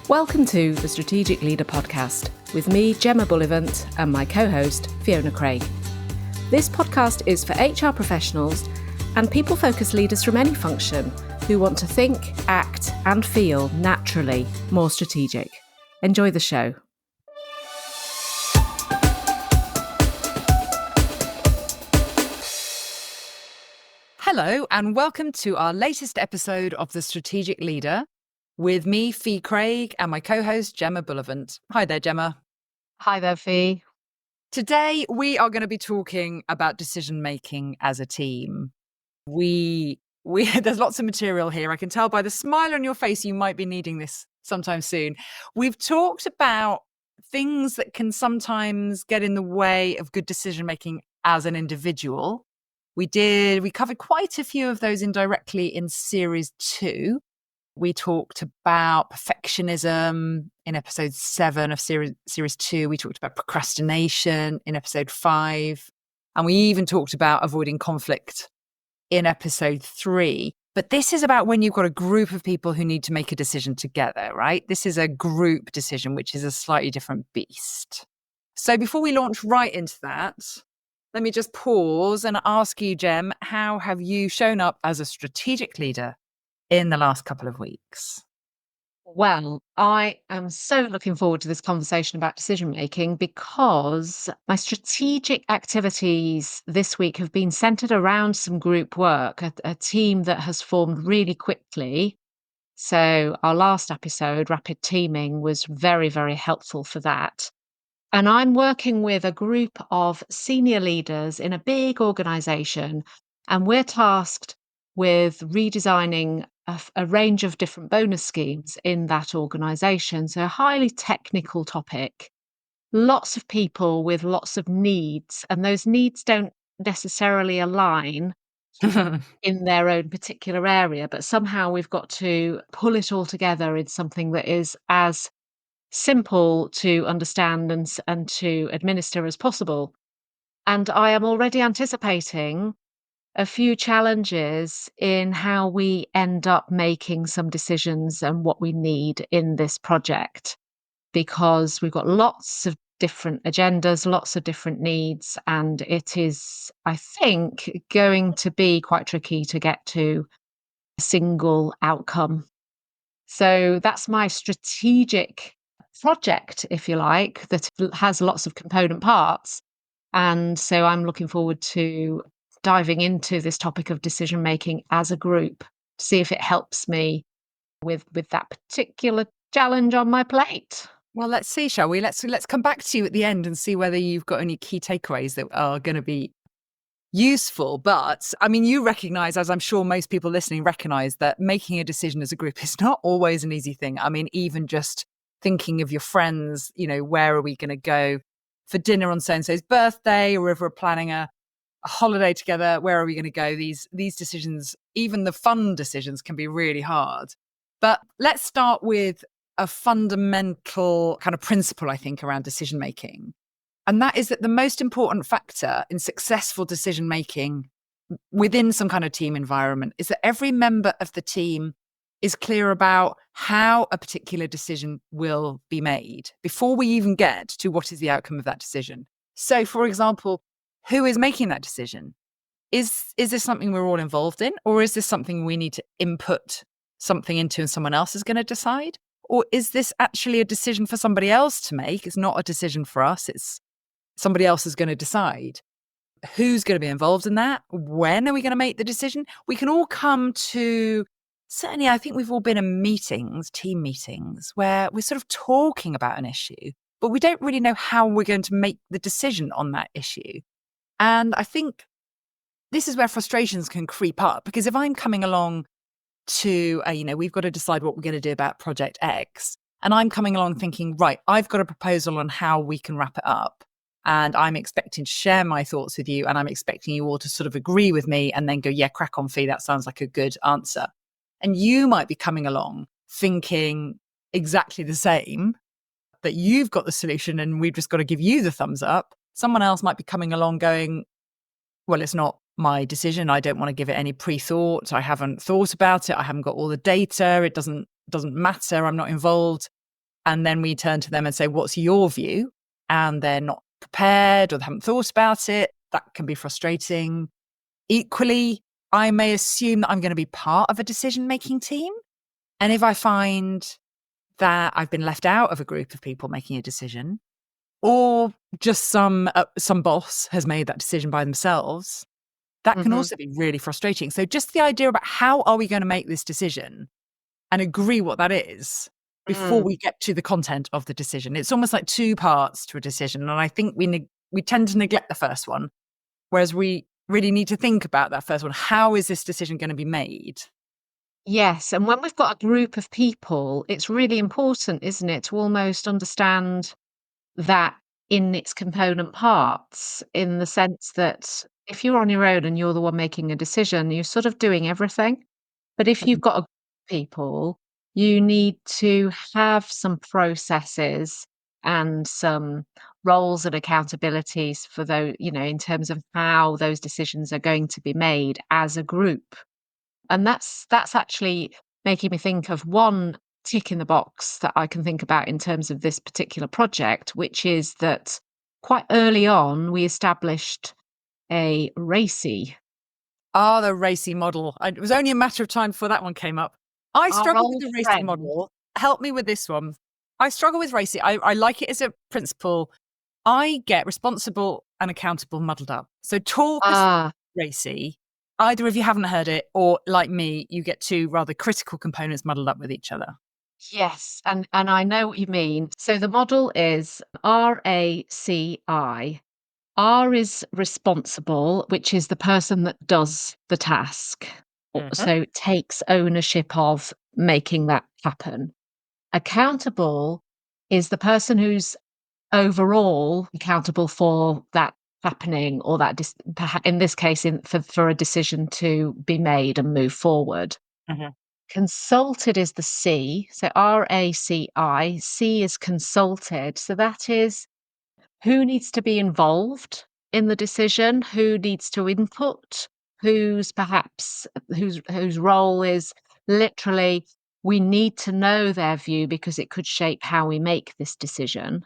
Welcome to the Strategic Leader podcast with me, Gemma Bullivant, and my co-host, Fiona Craig. This podcast is for HR professionals and people-focused leaders from any function who want to think, act, and feel naturally more strategic. Enjoy the show. Hello, and welcome to our latest episode of The Strategic Leader with me, Fee Craig, and my co-host, Gemma Bullivant. Hi there, Gemma. Hi there, Fee. Today, we are going to be talking about decision-making as a team. There's lots of material here. I can tell by the smile on your face you might be needing this sometime soon. We've talked about things that can sometimes get in the way of good decision-making as an individual. We covered quite a few of those indirectly in series 2. We talked about perfectionism in episode 7 of series 2. We talked about procrastination in episode 5. And we even talked about avoiding conflict in episode 3. But this is about when you've got a group of people who need to make a decision together, right? This is a group decision, which is a slightly different beast. So before we launch right into that, let me just pause and ask you, Gem, how have you shown up as a strategic leader in the last couple of weeks? Well, I am so looking forward to this conversation about decision making because my strategic activities this week have been centered around some group work, a team that has formed really quickly. So our last episode, Rapid Teaming, was very, very helpful for that. And I'm working with a group of senior leaders in a big organization, and we're tasked with redesigning a range of different bonus schemes in that organization. So, a highly technical topic, lots of people with lots of needs, and those needs don't necessarily align in their own particular area, but somehow we've got to pull it all together in something that is as simple to understand and to administer as possible. And I am already anticipating a few challenges in how we end up making some decisions and what we need in this project, because we've got lots of different agendas, lots of different needs, and it is, I think, going to be quite tricky to get to a single outcome. So that's my strategic project, if you like, that has lots of component parts. And so I'm looking forward to diving into this topic of decision making as a group, to see if it helps me with that particular challenge on my plate. Well, let's see, shall we? Let's come back to you at the end and see whether you've got any key takeaways that are going to be useful. But I mean, you recognize, as I'm sure most people listening recognize, that making a decision as a group is not always an easy thing. I mean, even just thinking of your friends, where are we going to go for dinner on so-and-so's birthday, or if we're planning a holiday together, where are we going to go? These decisions, even the fun decisions, can be really hard. But let's start with a fundamental kind of principle, I think, around decision making. And that is that the most important factor in successful decision making within some kind of team environment is that every member of the team is clear about how a particular decision will be made before we even get to what is the outcome of that decision. So, for example, who is making that decision? Is this something we're all involved in? Or is this something we need to input something into and someone else is going to decide? Or is this actually a decision for somebody else to make? It's not a decision for us. It's somebody else is going to decide. Who's going to be involved in that? When are we going to make the decision? We can all come to, certainly I think we've all been in meetings, team meetings, where we're sort of talking about an issue, but we don't really know how we're going to make the decision on that issue. And I think this is where frustrations can creep up, because if I'm coming along to, we've got to decide what we're going to do about Project X, and I'm coming along thinking, right, I've got a proposal on how we can wrap it up. And I'm expecting to share my thoughts with you, and I'm expecting you all to sort of agree with me and then go, yeah, crack on, Fee, that sounds like a good answer. And you might be coming along thinking exactly the same, that you've got the solution and we've just got to give you the thumbs up. Someone else might be coming along going, well, it's not my decision. I don't want to give it any pre-thought. I haven't thought about it. I haven't got all the data. It doesn't matter. I'm not involved. And then we turn to them and say, what's your view? And they're not prepared or they haven't thought about it. That can be frustrating. Equally, I may assume that I'm going to be part of a decision-making team. And if I find that I've been left out of a group of people making a decision, or just some boss has made that decision by themselves, that can Mhm. also be really frustrating. So just the idea about how are we going to make this decision and agree what that is before Mm. we get to the content of the decision. It's almost like two parts to a decision. And I think we tend to neglect the first one, whereas we really need to think about that first one. How is this decision going to be made? Yes, and when we've got a group of people, it's really important, isn't it, to almost understand that in its component parts, in the sense that if you're on your own and you're the one making a decision, you're sort of doing everything. But if you've Mhm. got a group of people, you need to have some processes and some roles and accountabilities for those, in terms of how those decisions are going to be made as a group. And that's actually making me think of one tick in the box that I can think about in terms of this particular project, which is that quite early on we established a RACI, Ah, the RACI model. It was only a matter of time before that one came up. I our struggle with old the RACI friend. model. Help me with this one. I struggle with RACI. I like it as a principle. I get responsible and accountable muddled up. So talk us Ah, RACI. Either of you haven't heard it, or like me, you get two rather critical components muddled up with each other. yes, and I know what you mean. So the model is RACI. R is responsible, which is the person that does the task, Mhm. so takes ownership of making that happen. Accountable is the person who's overall accountable for that happening, or that in this case, for a decision to be made and move forward. Mhm. Consulted is the C, so RACI. C is consulted, so that is who needs to be involved in the decision, who needs to input, whose role is literally, we need to know their view because it could shape how we make this decision.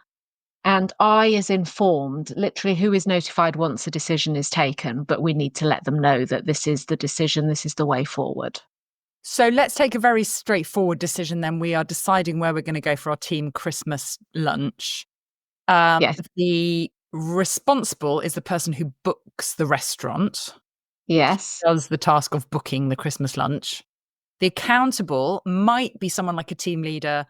And I is informed, literally who is notified once a decision is taken, but we need to let them know that this is the decision, this is the way forward. So let's take a very straightforward decision then. We are deciding where we're going to go for our team Christmas lunch. Yes. The responsible is the person who books the restaurant, which Yes. does the task of booking the Christmas lunch. The accountable might be someone like a team leader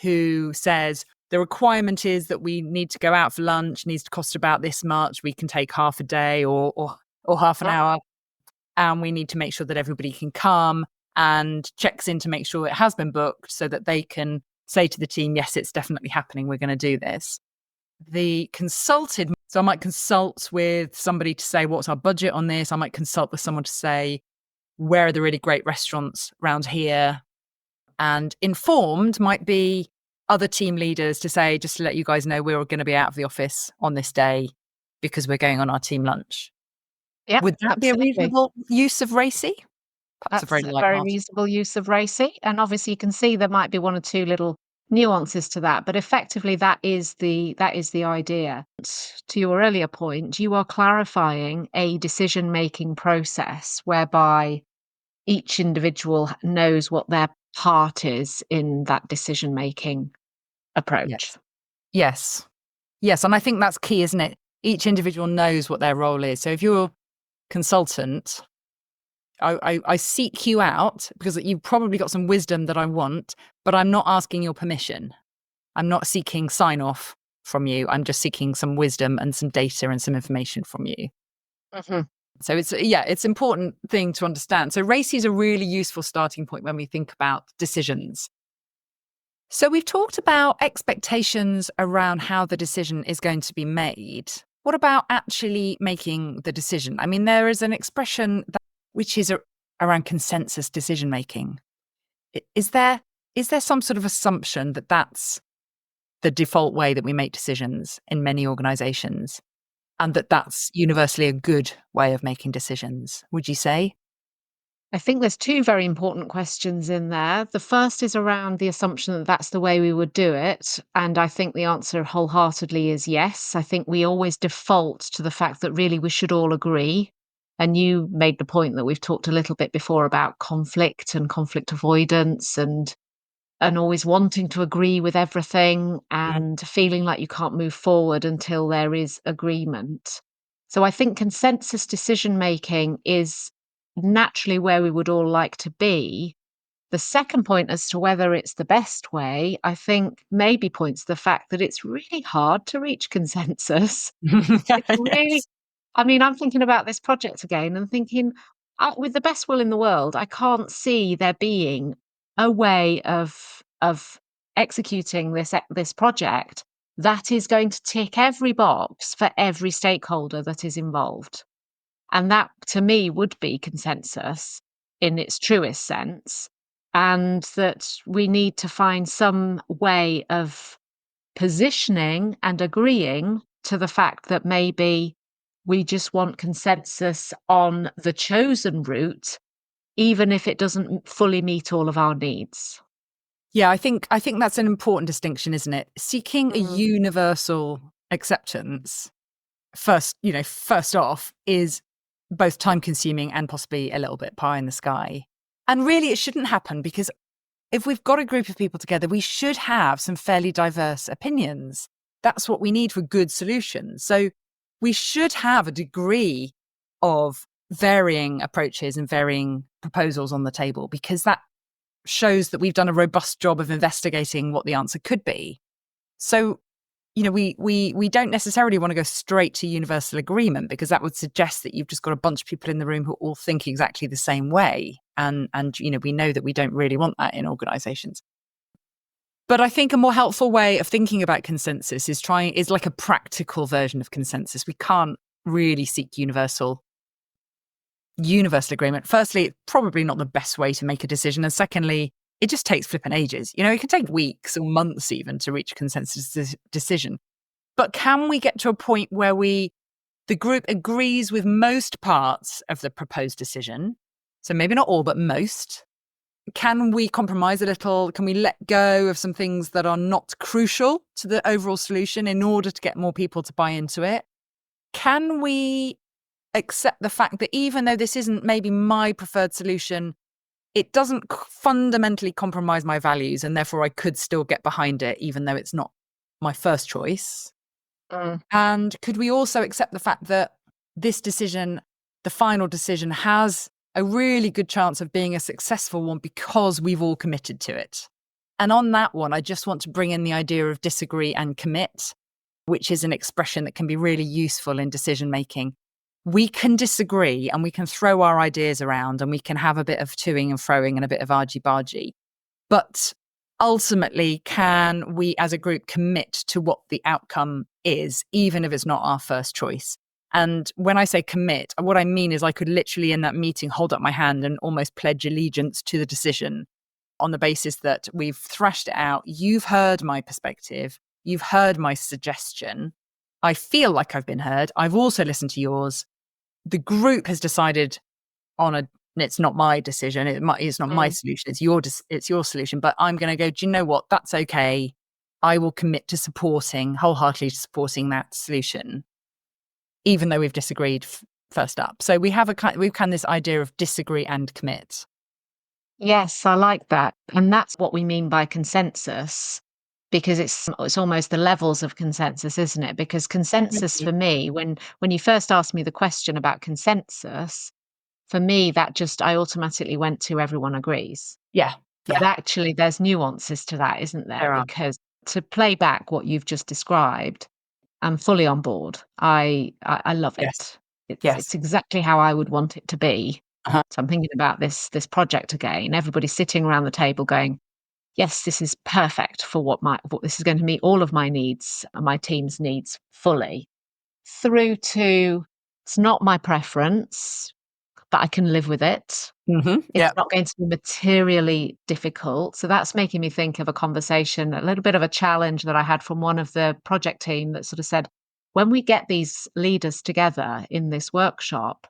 who says, the requirement is that we need to go out for lunch, needs to cost about this much. We can take half a day or half an hour, and we need to make sure that everybody can come, and checks in to make sure it has been booked so that they can say to the team, yes, it's definitely happening. We're going to do this. The consulted, so I might consult with somebody to say, what's our budget on this? I might consult with someone to say, where are the really great restaurants around here? And informed might be other team leaders to say, just to let you guys know, we're going to be out of the office on this day because we're going on our team lunch. Yep, Would that be a absolutely. reasonable use of RACI? Perhaps a That's very a very light-hearted. reasonable use of RACI, and obviously you can see there might be one or two little nuances to that, but effectively that is the idea. To your earlier point, you are clarifying a decision-making process whereby each individual knows what their part is in that decision-making approach. Yes. Yes. Yes. And I think that's key, isn't it? Each individual knows what their role is. So if you're a consultant, I seek you out because you've probably got some wisdom that I want, but I'm not asking your permission. I'm not seeking sign off from you. I'm just seeking some wisdom and some data and some information from you. Mhm. So it's important thing to understand. So RACI is a really useful starting point when we think about decisions. So we've talked about expectations around how the decision is going to be made. What about actually making the decision? I mean, there is an expression which is around consensus decision making. Is there some sort of assumption that that's the default way that we make decisions in many organizations, and that that's universally a good way of making decisions, would you say? I think there's two very important questions in there. The first is around the assumption that that's the way we would do it. And I think the answer wholeheartedly is yes. I think we always default to the fact that really we should all agree. And you made the point that we've talked a little bit before about conflict and conflict avoidance and always wanting to agree with everything and feeling like you can't move forward until there is agreement. So I think consensus decision making is naturally where we would all like to be. The second point as to whether it's the best way, I think maybe points to the fact that it's really hard to reach consensus. It's really, Yes. I mean, I'm thinking about this project again and thinking, with the best will in the world, I can't see there being a way of executing this project that is going to tick every box for every stakeholder that is involved. And that, to me, would be consensus in its truest sense. And that we need to find some way of positioning and agreeing to the fact that maybe we just want consensus on the chosen route, even if it doesn't fully meet all of our needs. Yeah, I think that's an important distinction, isn't it? Seeking a Mm. universal acceptance first off is both time consuming and possibly a little bit pie in the sky. And really it shouldn't happen because if we've got a group of people together, we should have some fairly diverse opinions. That's what we need for good solutions. So we should have a degree of varying approaches and varying proposals on the table because that shows that we've done a robust job of investigating what the answer could be. So, we don't necessarily want to go straight to universal agreement because that would suggest that you've just got a bunch of people in the room who all think exactly the same way. And we know that we don't really want that in organizations. But I think a more helpful way of thinking about consensus is like a practical version of consensus. We can't really seek universal agreement. Firstly, it's probably not the best way to make a decision. And secondly, it just takes flipping ages. It can take weeks or months even to reach a consensus decision. But can we get to a point where the group agrees with most parts of the proposed decision? So maybe not all, but most. Can we compromise a little? Can we let go of some things that are not crucial to the overall solution in order to get more people to buy into it? Can we accept the fact that even though this isn't maybe my preferred solution, it doesn't fundamentally compromise my values and therefore I could still get behind it even though it's not my first choice? Mm. And could we also accept the fact that this decision, the final decision, has a really good chance of being a successful one because we've all committed to it? And on that one, I just want to bring in the idea of disagree and commit, which is an expression that can be really useful in decision making. We can disagree and we can throw our ideas around and we can have a bit of toing and froing and a bit of argy-bargy. But ultimately, can we as a group commit to what the outcome is, even if it's not our first choice? And when I say commit, what I mean is I could literally in that meeting hold up my hand and almost pledge allegiance to the decision on the basis that we've thrashed it out. You've heard my perspective. You've heard my suggestion. I feel like I've been heard. I've also listened to yours. The group has decided it's not my decision. It's not my Mm. solution. It's your solution. But I'm going to go, do you know what? That's okay. I will commit to wholeheartedly supporting that solution, even though we've disagreed first up. So we've this idea of disagree and commit. Yes, I like that. And that's what we mean by consensus, because it's almost the levels of consensus, isn't it? Because consensus Mhm. for me, when you first asked me the question about consensus, for me I automatically went to everyone agrees. Yeah. But Yeah. actually there's nuances to that, isn't there? There are. Because to play back what you've just described, I'm fully on board. I love Yes. it. It's Yes. exactly how I would want it to be. Uh-huh. So I'm thinking about this project again. Everybody sitting around the table going, "Yes, this is perfect for what this is going to meet all of my needs and my team's needs fully." Through to, it's not my preference, but I can live with it. It's Yeah. not going to be materially difficult. So that's making me think of a conversation, a little bit of a challenge that I had from one of the project team that sort of said, when we get these leaders together in this workshop,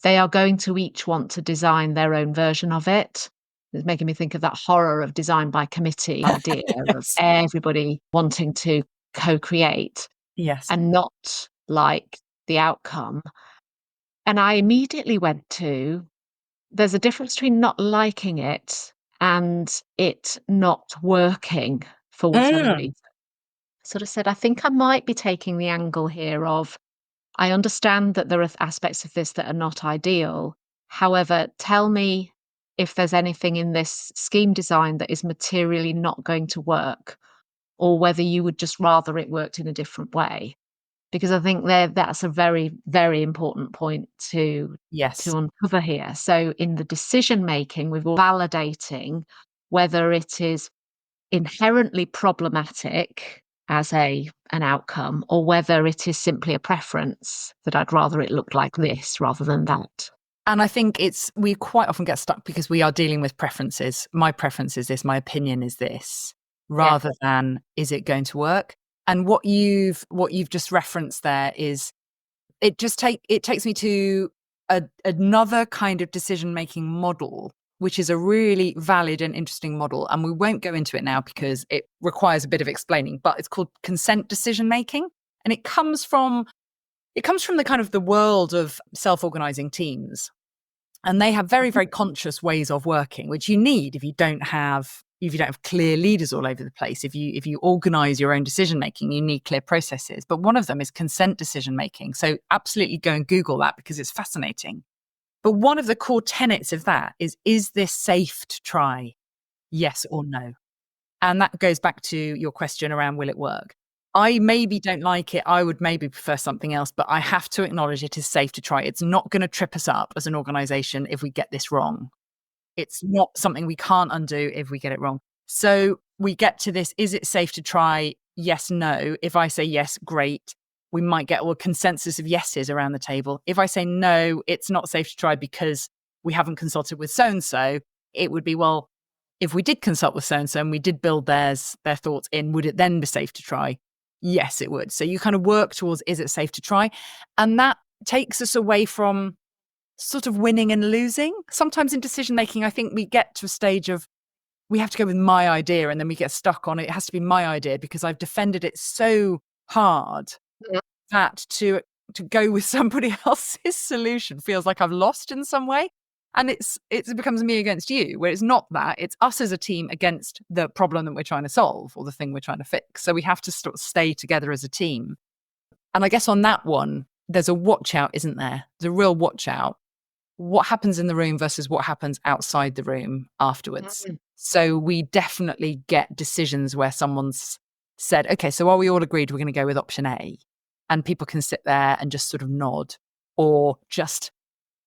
they are going to each want to design their own version of it. It's making me think of that horror of design by committee idea of Yes. everybody wanting to co-create Yes. and not like the outcome. And I immediately went to, there's a difference between not liking it and it not working for whatever Mm. reason. Sort of said, I think I might be taking the angle here of, I understand that there are aspects of this that are not ideal. However, tell me if there's anything in this scheme design that is materially not going to work, or whether you would just rather it worked in a different way. Because I think that's a very, very important point Yes. to uncover here. So in the decision making, we're validating whether it is inherently problematic as an outcome, or whether it is simply a preference that I'd rather it looked like this rather than that. And I think we quite often get stuck because we are dealing with preferences. My preference is this, my opinion is this, Yeah. rather than is it going to work? And what you've just referenced there is it takes me to another kind of decision making model, which is a really valid and interesting model. And we won't go into it now because it requires a bit of explaining, but it's called consent decision making. And it comes from the kind of the world of self-organizing teams. And they have very, very conscious ways of working, which you need if you don't have clear leaders all over the place. If you organize your own decision making, you need clear processes. But one of them is consent decision making. So absolutely go and Google that because it's fascinating. But one of the core tenets of that is this safe to try? Yes or no? And that goes back to your question around will it work? I maybe don't like it. I would maybe prefer something else, but I have to acknowledge it is safe to try. It's not going to trip us up as an organization if we get this wrong. It's not something we can't undo if we get it wrong. So we get to this, is it safe to try? Yes, no. If I say yes, great. We might get a consensus of yeses around the table. If I say no, it's not safe to try because we haven't consulted with so and so, it would be, well, if we did consult with so and so and we did build their thoughts in, would it then be safe to try? Yes, it would. So you kind of work towards, is it safe to try? And that takes us away from sort of winning and losing. Sometimes in decision making, I think we get to a stage of we have to go with my idea and then we get stuck on it. It has to be my idea because I've defended it so hard Mhm. that to go with somebody else's solution feels like I've lost in some way. And it becomes me against you, where it's not that, it's us as a team against the problem that we're trying to solve or the thing we're trying to fix. So we have to stay together as a team. And I guess on that one, there's a watch out, isn't there? There's a real watch out. What happens in the room versus what happens outside the room afterwards. Mhm. So we definitely get decisions where someone's said, okay, so are we all agreed we're going to go with option A? And people can sit there and just sort of nod or just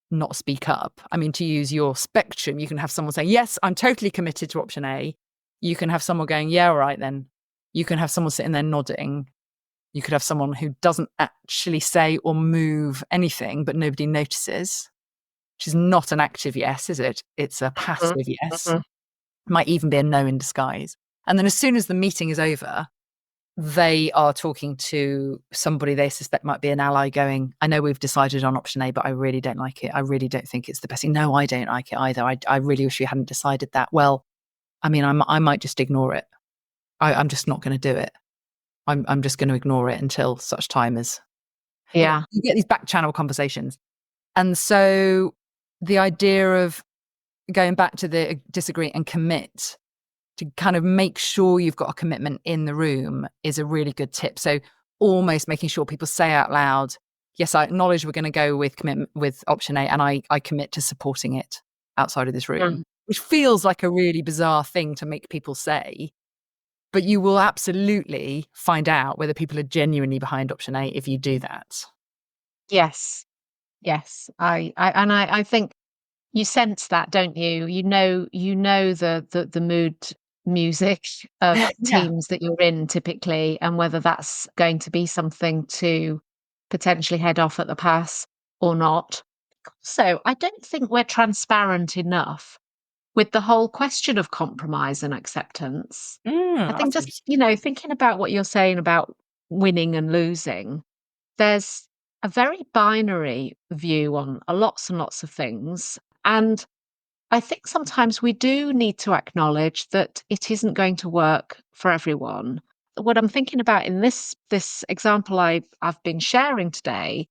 not speak up. I mean, to use your spectrum, you can have someone saying, yes, I'm totally committed to option A. You can have someone going, yeah, all right, then. You can have someone sitting there nodding. You could have someone who doesn't actually say or move anything, but nobody notices, which is not an active yes, is it? It's a Mhm. passive yes. Mhm. Might even be a no in disguise. And then as soon as the meeting is over, they are talking to somebody they suspect might be an ally going, I know we've decided on option A, but I really don't like it. I really don't think it's the best thing. No, I don't like it either. I really wish we hadn't decided that. Well, I mean, I might just ignore it. I'm just not going to do it. I'm just going to ignore it until such time as, Yeah. you get these back channel conversations. And so the idea of going back to the disagree and commit to kind of make sure you've got a commitment in the room is a really good tip. So almost making sure people say out loud, yes, I acknowledge we're going to go with commitment with option A and I commit to supporting it outside of this room, Mm. which feels like a really bizarre thing to make people say. But you will absolutely find out whether people are genuinely behind option A if you do that. Yes. Yes. I think you sense that, don't you? You know the mood music of Yeah. teams that you're in typically, and whether that's going to be something to potentially head off at the pass or not. So I don't think we're transparent enough with the whole question of compromise and acceptance. I think That's just, interesting. thinking about what you're saying about winning and losing, there's a very binary view on lots and lots of things. And I think sometimes we do need to acknowledge that it isn't going to work for everyone. What I'm thinking about in this example I've been sharing today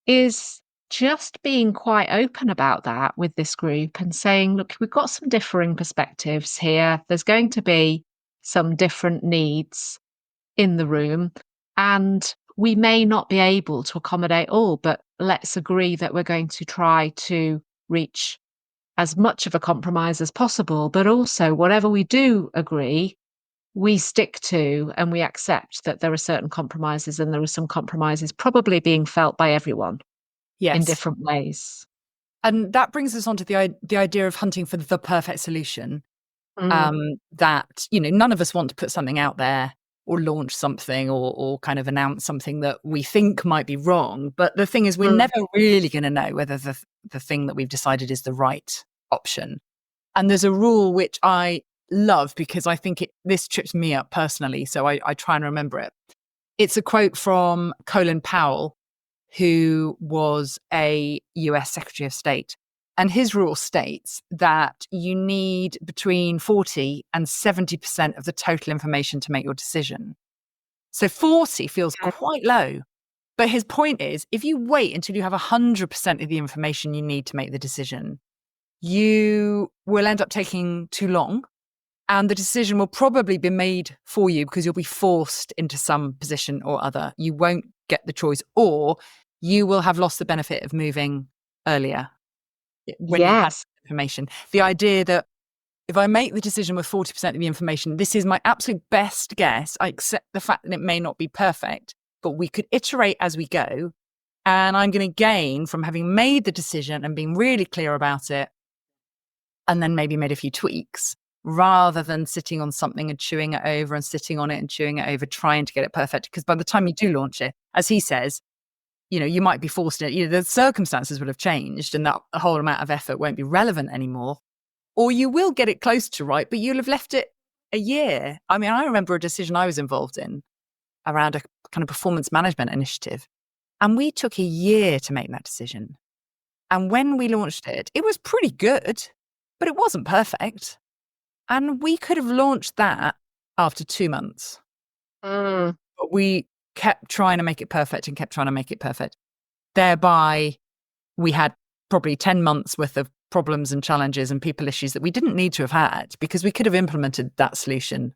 is just being quite open about that with this group and saying, look, we've got some differing perspectives here. There's going to be some different needs in the room, and we may not be able to accommodate all, but let's agree that we're going to try to reach as much of a compromise as possible. But also, whatever we do agree, we stick to and we accept that there are certain compromises, and there are some compromises probably being felt by everyone in Yes. different ways. And that brings us on to the idea of hunting for the perfect solution. Mm, That, none of us want to put something out there or launch something or kind of announce something that we think might be wrong. But the thing is, we're mm. never really going to know whether the thing that we've decided is the right option. And there's a rule which I love because I think this trips me up personally. So I try and remember it. It's a quote from Colin Powell, who was a US Secretary of State. And his rule states that you need between 40 and 70% of the total information to make your decision. So 40 feels Yeah. quite low. But his point is, if you wait until you have 100% of the information you need to make the decision, you will end up taking too long. And the decision will probably be made for you because you'll be forced into some position or other. You won't get the choice, or you will have lost the benefit of moving earlier when you had Yes. information. The idea that if I make the decision with 40% of the information, this is my absolute best guess. I accept the fact that it may not be perfect, but we could iterate as we go. And I'm going to gain from having made the decision and being really clear about it, and then maybe made a few tweaks rather than sitting on something and chewing it over and sitting on it and chewing it over, trying to get it perfect. Because by the time you do launch it, as he says, you might be forced to, the circumstances will have changed and that whole amount of effort won't be relevant anymore. Or you will get it close to right, but you'll have left it a year. I mean, I remember a decision I was involved in around a kind of performance management initiative. And we took a year to make that decision. And when we launched it, it was pretty good, but it wasn't perfect. And we could have launched that after 2 months. Mm, But we kept trying to make it perfect and kept trying to make it perfect. Thereby, we had probably 10 months worth of problems and challenges and people issues that we didn't need to have had because we could have implemented that solution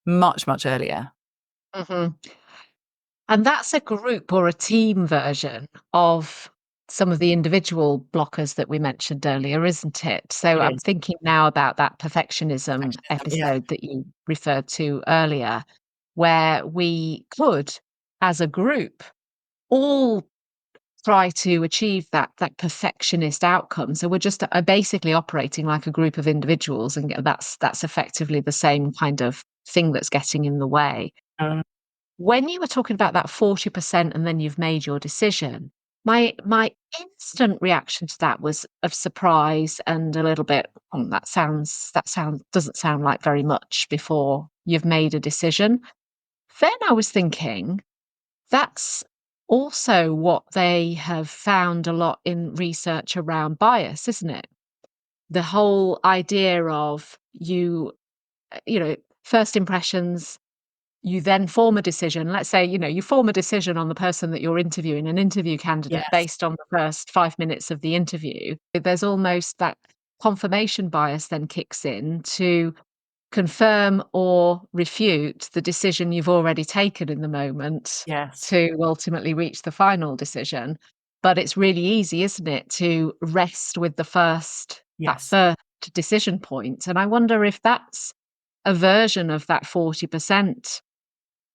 much, much earlier. mhm. And that's a group or a team version of some of the individual blockers that we mentioned earlier, isn't it? So It I'm is. thinking now about that perfectionism Perfectionism. Yeah. episode that you referred to earlier, where we could, as a group, all try to achieve that perfectionist outcome. So we're just basically operating like a group of individuals, and that's effectively the same kind of thing that's getting in the way. Uh, When you were talking about that 40% and then you've made your decision, my instant reaction to that was of surprise and a little bit, "Oh, that sounds doesn't sound like very much before you've made a decision." Then I was thinking, that's also what they have found a lot in research around bias, isn't it? The whole idea of first impressions, you then form a decision. Let's say, you form a decision on the person that you're interviewing, an interview candidate, yes. based on the first 5 minutes of the interview. There's almost that confirmation bias then kicks in to confirm or refute the decision you've already taken in the moment Yes. to ultimately reach the final decision. But it's really easy, isn't it, to rest with that Yes. first decision point. And I wonder if that's a version of that 40%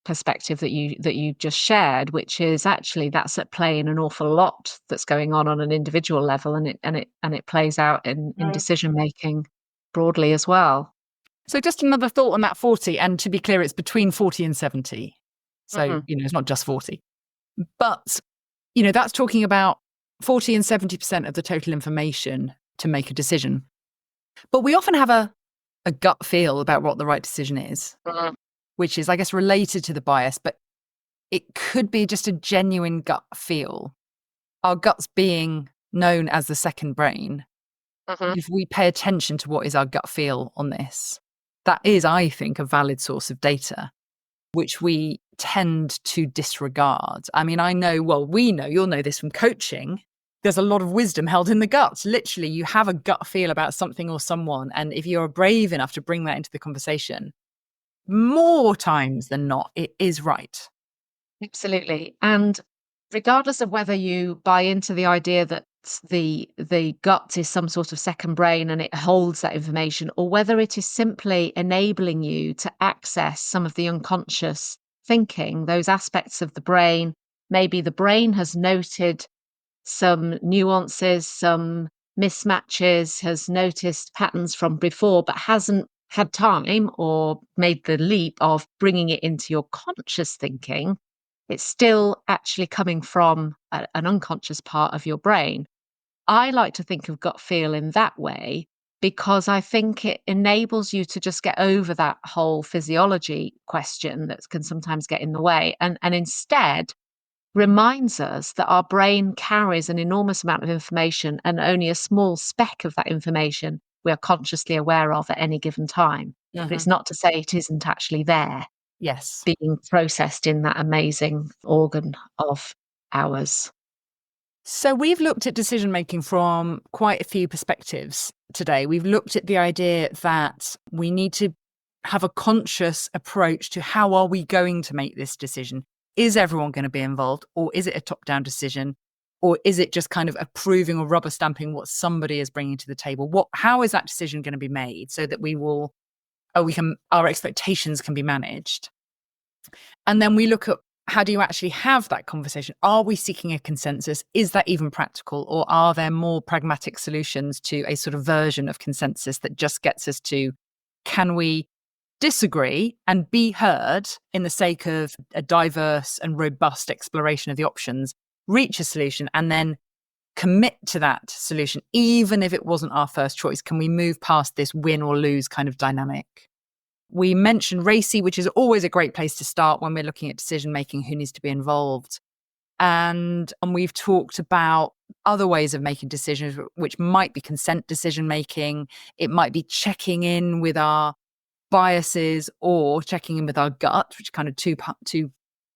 perspective that you just shared, which is actually that's at play in an awful lot that's going on an individual level, and it plays out in Mm. decision making broadly as well. So just another thought on that 40. And to be clear, it's between 40 and 70. So, Mhm. it's not just 40. But, that's talking about 40 and 70% of the total information to make a decision. But we often have a gut feel about what the right decision is, Mhm. which is, I guess, related to the bias, but it could be just a genuine gut feel. our guts being known as the second brain, Mhm. if we pay attention to what is our gut feel on this, that is, I think, a valid source of data, which we tend to disregard. I mean, I know, well, we know, you'll know this from coaching. There's a lot of wisdom held in the gut. Literally, you have a gut feel about something or someone. And if you're brave enough to bring that into the conversation, more times than not, it is right. Absolutely. And regardless of whether you buy into the idea that the gut is some sort of second brain and it holds that information, or whether it is simply enabling you to access some of the unconscious thinking, those aspects of the brain, maybe the brain has noted some nuances, some mismatches, has noticed patterns from before, but hasn't had time or made the leap of bringing it into your conscious thinking. It's still actually coming from an unconscious part of your brain. I like to think of gut feel in that way because I think it enables you to just get over that whole physiology question that can sometimes get in the way, and instead reminds us that our brain carries an enormous amount of information and only a small speck of that information we are consciously aware of at any given time. But it's Mhm. not to say it isn't actually there Yes. being processed in that amazing organ of ours. So we've looked at decision making from quite a few perspectives today. We've looked at the idea that we need to have a conscious approach to how are we going to make this decision? Is everyone going to be involved, or is it a top-down decision? Or is it just kind of approving or rubber stamping what somebody is bringing to the table? How is that decision going to be made so that our expectations can be managed? And then we look at, how do you actually have that conversation? Are we seeking a consensus? Is that even practical? Or are there more pragmatic solutions to a sort of version of consensus that just gets us to, can we disagree and be heard in the sake of a diverse and robust exploration of the options, reach a solution, and then commit to that solution, even if it wasn't our first choice? Can we move past this win or lose kind of dynamic? We mentioned RACI, which is always a great place to start when we're looking at decision making, who needs to be involved. And we've talked about other ways of making decisions, which might be consent decision making. It might be checking in with our biases or checking in with our gut, which are kind of two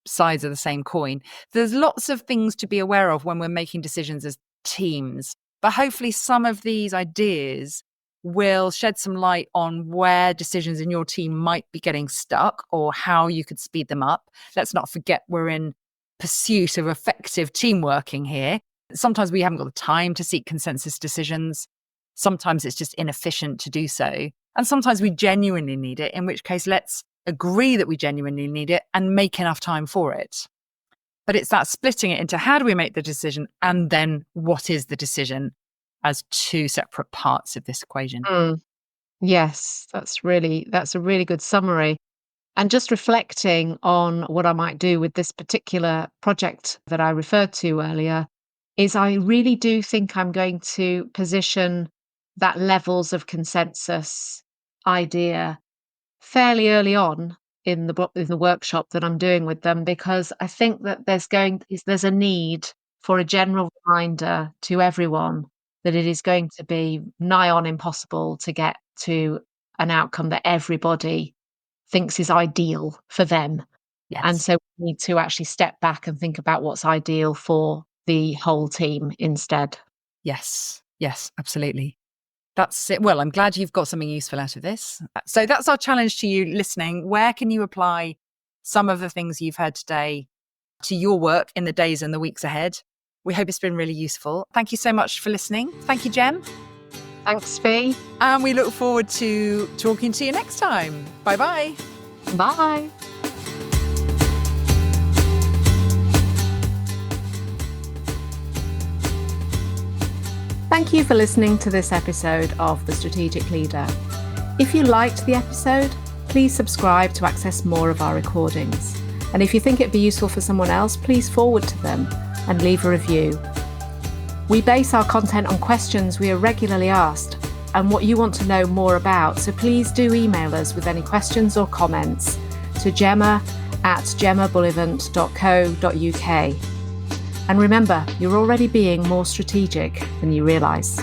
sides of the same coin. There's lots of things to be aware of when we're making decisions as teams. But hopefully some of these ideas will shed some light on where decisions in your team might be getting stuck or how you could speed them up. Let's not forget we're in pursuit of effective team working here. Sometimes we haven't got the time to seek consensus decisions. Sometimes it's just inefficient to do so. And sometimes we genuinely need it, in which case let's agree that we genuinely need it and make enough time for it. But it's that splitting it into how do we make the decision and then what is the decision as two separate parts of this equation. Mm, yes, that's a really good summary. And just reflecting on what I might do with this particular project that I referred to earlier, is I really do think I'm going to position that levels of consensus idea fairly early on in the workshop that I'm doing with them, because I think that there's a need for a general reminder to everyone that it is going to be nigh on impossible to get to an outcome that everybody thinks is ideal for them. And Yes. so we need to actually step back and think about what's ideal for the whole team instead. Yes. Yes, absolutely. That's it. Well, I'm glad you've got something useful out of this. So that's our challenge to you listening. Where can you apply some of the things you've heard today to your work in the days and the weeks ahead? We hope it's been really useful. Thank you so much for listening. Thank you, Jem. Thanks, Fee. And we look forward to talking to you next time. Bye-bye. Bye. Thank you for listening to this episode of The Strategic Leader. If you liked the episode, please subscribe to access more of our recordings. And if you think it'd be useful for someone else, please forward to them and leave a review. We base our content on questions we are regularly asked and what you want to know more about, so please do email us with any questions or comments to gemma@gemmabullivant.co.uk. And remember, you're already being more strategic than you realise.